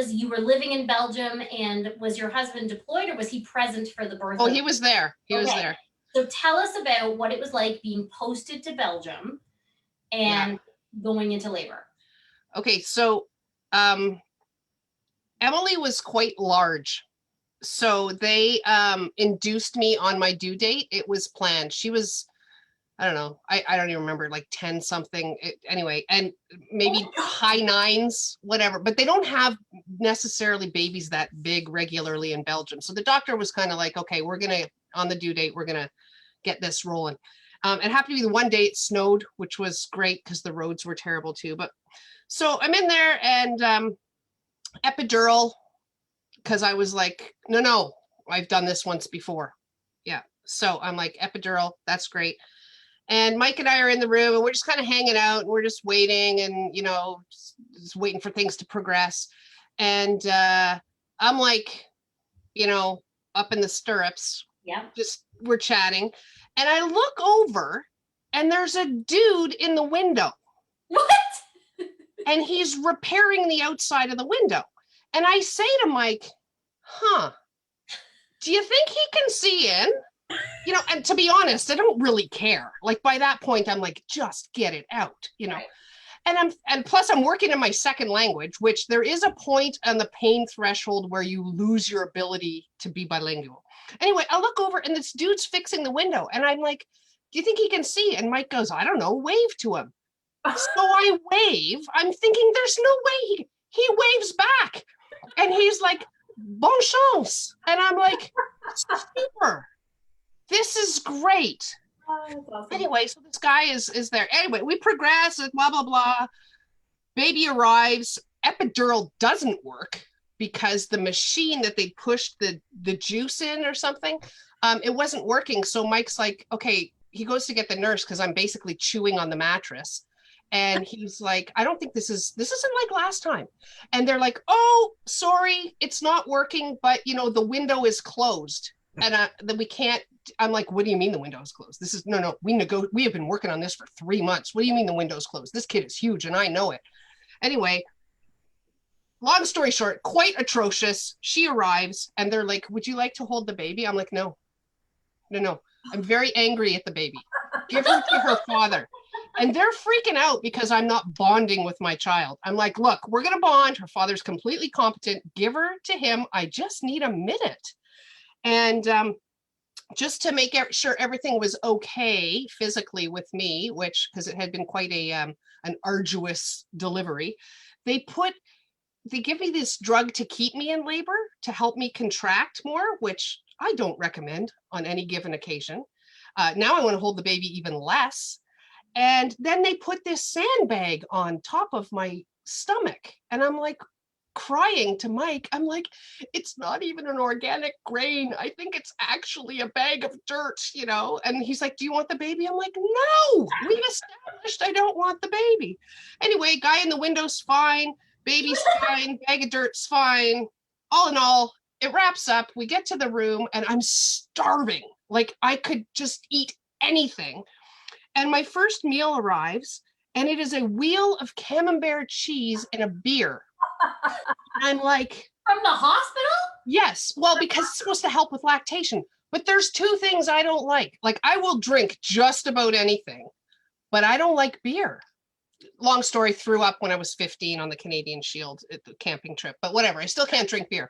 S2: you were living in Belgium, and was your husband deployed, or was he present for the birth?
S4: Oh, he was there. He was there.
S2: So tell us about what it was like being posted to Belgium and going into labor.
S4: Okay, so Emily was quite large. So they induced me on my due date. It was planned. She was, I don't know, I don't even remember, like 10 something anyway, and maybe high 9s, whatever. But they don't have necessarily babies that big regularly in Belgium. So the doctor was kind of like, okay, we're going to, on the due date, we're going to get this rolling. It happened to be the one day it snowed, which was great because the roads were terrible too. But so I'm in there, and epidural, because I was like, no, I've done this once before. Yeah. So I'm like, epidural, that's great. And Mike and I are in the room, and we're just kind of hanging out, and we're just waiting, and, just waiting for things to progress. And I'm like, up in the stirrups.
S2: Yeah.
S4: Just we're chatting. And I look over, and there's a dude in the window.
S2: What?
S4: And he's repairing the outside of the window. And I say to Mike, do you think he can see in? And to be honest, I don't really care. Like, by that point, I'm like, just get it out,
S2: Right.
S4: And plus I'm working in my second language, which there is a point on the pain threshold where you lose your ability to be bilingual. Anyway, I look over, and this dude's fixing the window, and I'm like, do you think he can see? And Mike goes, I don't know, wave to him. So I wave. I'm thinking there's no way he waves back. And he's like, bon chance. And I'm like, super. This is great.
S3: Oh, that's awesome.
S4: Anyway, so this guy is there. Anyway, we progress, blah, blah, blah. Baby arrives. Epidural doesn't work because the machine that they pushed the juice in or something, it wasn't working. So Mike's like, okay, he goes to get the nurse because I'm basically chewing on the mattress. And he's like, I don't think this isn't like last time. And they're like, oh, sorry, it's not working, but the window is closed. And then we can't, I'm like, what do you mean the window is closed? This is, no, we have been working on this for 3 months. What do you mean the window's closed? This kid is huge and I know it. Anyway, long story short, quite atrocious. She arrives and they're like, would you like to hold the baby? I'm like, no. I'm very angry at the baby. Give her to her father. And they're freaking out because I'm not bonding with my child. I'm like, look, we're going to bond. Her father's completely competent. Give her to him. I just need a minute. And just to make sure everything was okay physically with me, which, because it had been quite an arduous delivery, they give me this drug to keep me in labor, to help me contract more, which I don't recommend on any given occasion. Now I want to hold the baby even less. And then they put this sandbag on top of my stomach. And I'm like crying to Mike. I'm like, it's not even an organic grain. I think it's actually a bag of dirt, And he's like, do you want the baby? I'm like, no, we've established I don't want the baby. Anyway, guy in the window's fine. Baby's fine. Bag of dirt's fine. All in all, it wraps up. We get to the room and I'm starving. Like I could just eat anything. And my first meal arrives and it is a wheel of camembert cheese and a beer. I'm like,
S2: from the hospital?
S4: Yes. Well, because it's supposed to help with lactation. But there's 2 things I don't like. Like I will drink just about anything, but I don't like beer. Long story, threw up when I was 15 on the Canadian Shield at the camping trip, but whatever. I still can't drink beer.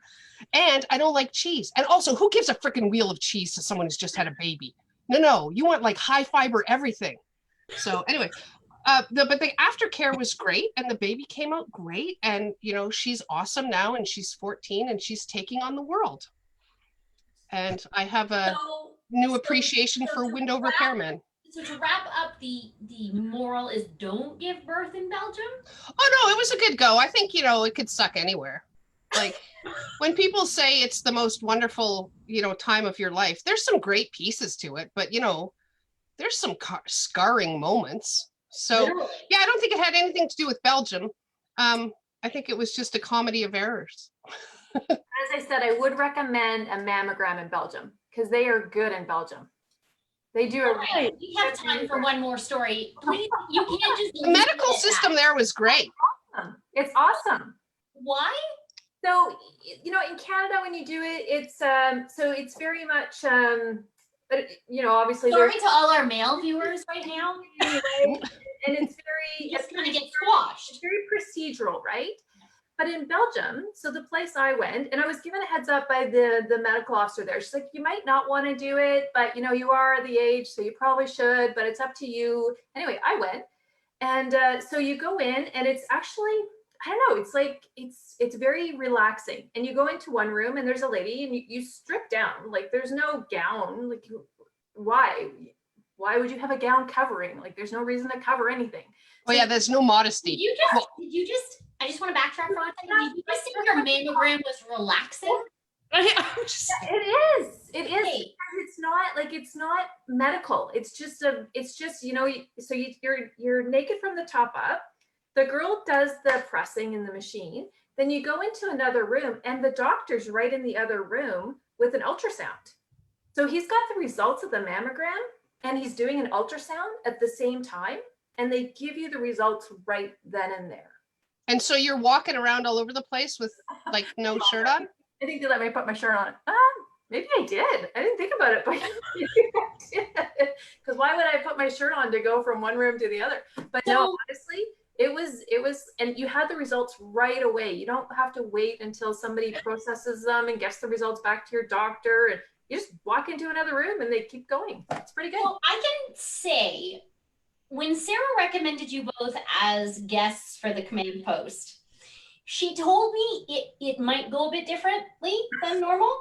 S4: And I don't like cheese. And also, who gives a freaking wheel of cheese to someone who's just had a baby? No, you want like high fiber everything. So anyway, but the aftercare was great and the baby came out great. And, she's awesome now and she's 14 and she's taking on the world. And I have a new appreciation for window repairmen.
S2: So to wrap up, the moral is don't give birth in Belgium?
S4: Oh, no, it was a good go. I think, it could suck anywhere. Like when people say it's the most wonderful, time of your life, there's some great pieces to it, but, there's some scarring moments. So, yeah, I don't think it had anything to do with Belgium. I think it was just a comedy of errors.
S3: As I said, I would recommend a mammogram in Belgium because they are good in Belgium. They do it right.
S2: We have time for one more story. Please, you can't just.
S4: The medical system there was great.
S3: It's awesome.
S2: Why?
S3: So, in Canada, when you do it, it's so it's very much but obviously.
S2: Sorry to all our male viewers right now.
S3: Anyway, and it's very.
S2: It's going to get squashed.
S3: It's very procedural, right? But in Belgium, so the place I went, and I was given a heads up by the medical officer there. She's like, you might not want to do it, but you are the age, so you probably should, but it's up to you. Anyway, I went. And so you go in and it's actually, I don't know, it's like, it's very relaxing. And you go into one room and there's a lady and you strip down, like there's no gown. Like why would you have a gown covering? Like there's no reason to cover anything.
S4: Oh yeah, there's no modesty.
S2: I just want to backtrack for a second. Did you just say your mammogram was relaxing?
S3: It is. Hey. It's not medical. It's just so you're naked from the top up. The girl does the pressing in the machine. Then you go into another room and the doctor's right in the other room with an ultrasound. So he's got the results of the mammogram and he's doing an ultrasound at the same time. And they give you the results right then and there.
S4: And so you're walking around all over the place with like no shirt on?
S3: I think they let me put my shirt on. Maybe I did. I didn't think about it, but because why would I put my shirt on to go from one room to the other? But no, honestly, it was, and you had the results right away. You don't have to wait until somebody processes them and gets the results back to your doctor. And you just walk into another room and they keep going. It's pretty good.
S2: Well, I can say, when Sarah recommended you both as guests for the command post, she told me it might go a bit differently than normal.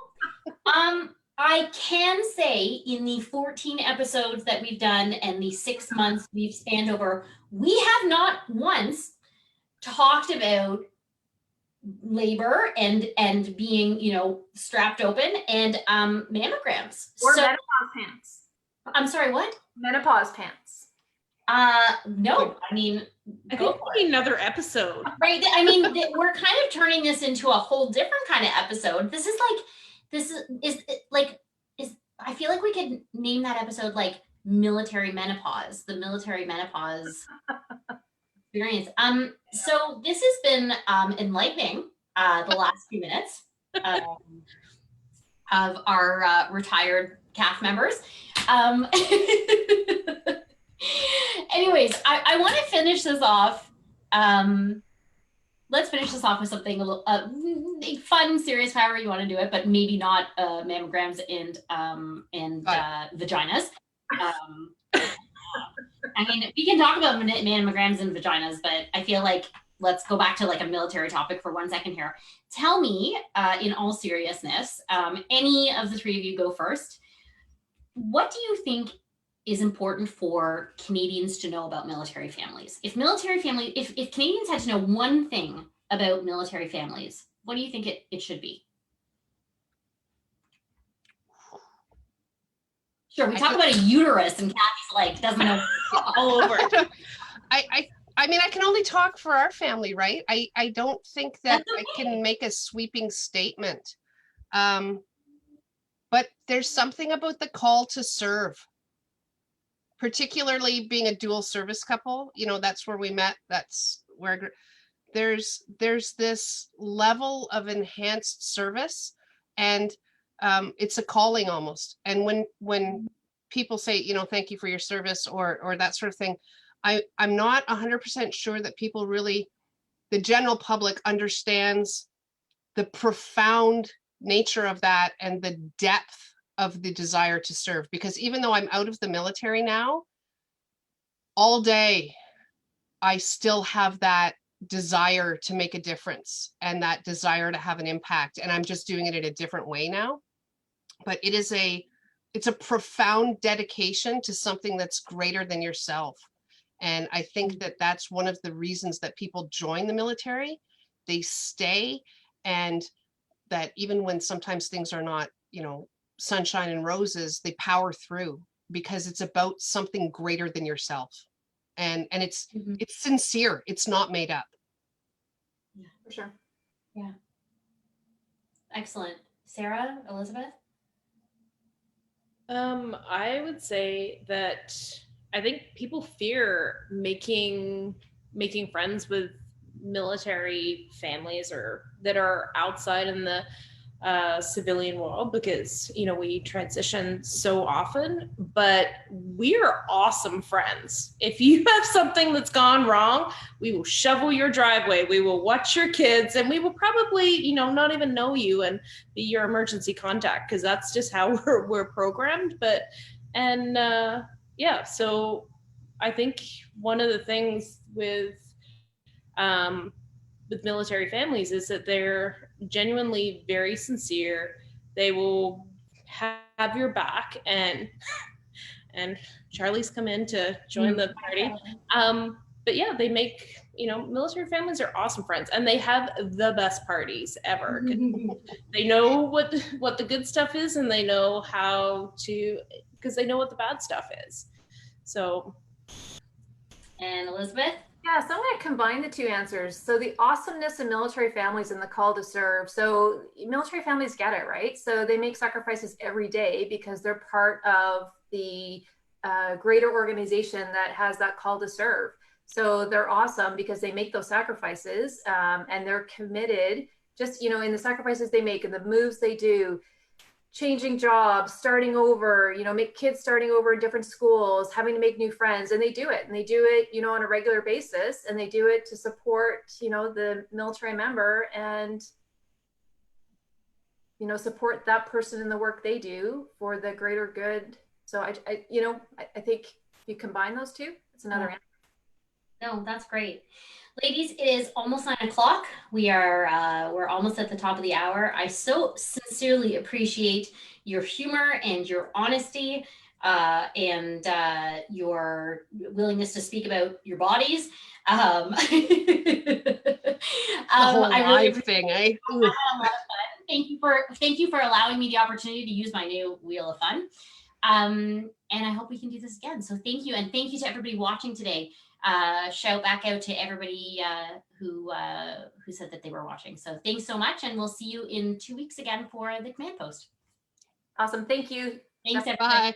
S2: I can say in the 14 episodes that we've done and the 6 months we've spanned over, we have not once talked about labor and being, you know, strapped open, and mammograms.
S3: Or
S2: So
S3: menopause pants.
S2: I'm sorry, what?
S3: Menopause pants.
S2: No, I mean,
S1: I think we need another episode.
S2: right. I mean, we're kind of turning this into a whole different kind of episode. This is like, I feel like we could name that episode like military menopause, the military menopause experience. So this has been enlightening, the last few minutes of our retired CAF members. Anyways, I want to finish this off. Let's finish this off with something a little fun, serious, however you want to do it, but maybe not mammograms and vaginas. I mean, we can talk about mammograms and vaginas, but I feel like let's go back to like a military topic for 1 second here. Tell me, in all seriousness, any of the three of you go first. What do you think is important for Canadians to know about military families? If Canadians had to know one thing about military families, what do you think it should be? Sure, we talk about a uterus and Kathy's like, doesn't know all over.
S4: I mean, I can only talk for our family, right? I don't think that I can make a sweeping statement. But there's something about the call to serve, particularly being a dual service couple. You know, that's where we met. That's where there's this level of enhanced service, and it's a calling almost. And when people say, you know, thank you for your service or that sort of thing, I'm not 100% sure that people really, the general public, understands the profound nature of that and the depth of the desire to serve. Because even though I'm out of the military now, all day I still have that desire to make a difference and that desire to have an impact, and I'm just doing it in a different way now. But it's a profound dedication to something that's greater than yourself. And I think that that's one of the reasons that people join the military. They stay, and that even when sometimes things are not, you know, sunshine and roses, they power through because it's about something greater than yourself. And it's sincere. It's not made up.
S3: Yeah, for sure.
S2: Yeah. Excellent. Sarah, Elizabeth?
S1: I would say that I think people fear making friends with military families or that are outside in the civilian world, because you know we transition so often, but we're awesome friends. If you have something that's gone wrong, we will shovel your driveway, we will watch your kids, and we will probably, you know, not even know you and be your emergency contact, because that's just how we're programmed. But yeah, so I think one of the things with military families is that they're genuinely very sincere. They will have your back, and Charlie's come in to join the party. But yeah, they make, you know, military families are awesome friends, and they have the best parties ever. They know what the good stuff is, and they know how to, because they know what the bad stuff is. So.
S2: And Elizabeth?
S3: Yeah, so I'm going to combine the two answers. So the awesomeness of military families and the call to serve. So military families get it, right? So they make sacrifices every day because they're part of the greater organization that has that call to serve. So they're awesome because they make those sacrifices, and they're committed just, you know, in the sacrifices they make and the moves they do, changing jobs, starting over, you know, make kids starting over in different schools, having to make new friends, and they do it, you know, on a regular basis, and they do it to support, you know, the military member and, you know, support that person in the work they do for the greater good. So I think if you combine those two, it's another answer.
S2: No, that's great. Ladies, it is almost 9 o'clock. We're almost at the top of the hour. I so sincerely appreciate your humor and your honesty, and your willingness to speak about your bodies.
S4: The whole
S2: I really
S4: live thing, eh?
S2: I had a lot of fun. Thank you for allowing me the opportunity to use my new Wheel of Fun. And I hope we can do this again. So thank you, and thank you to everybody watching today. Shout back out to everybody who said that they were watching. So thanks so much, and we'll see you in 2 weeks again for the Command Post.
S3: Awesome. Thank you.
S2: Thanks, everybody.
S4: Bye.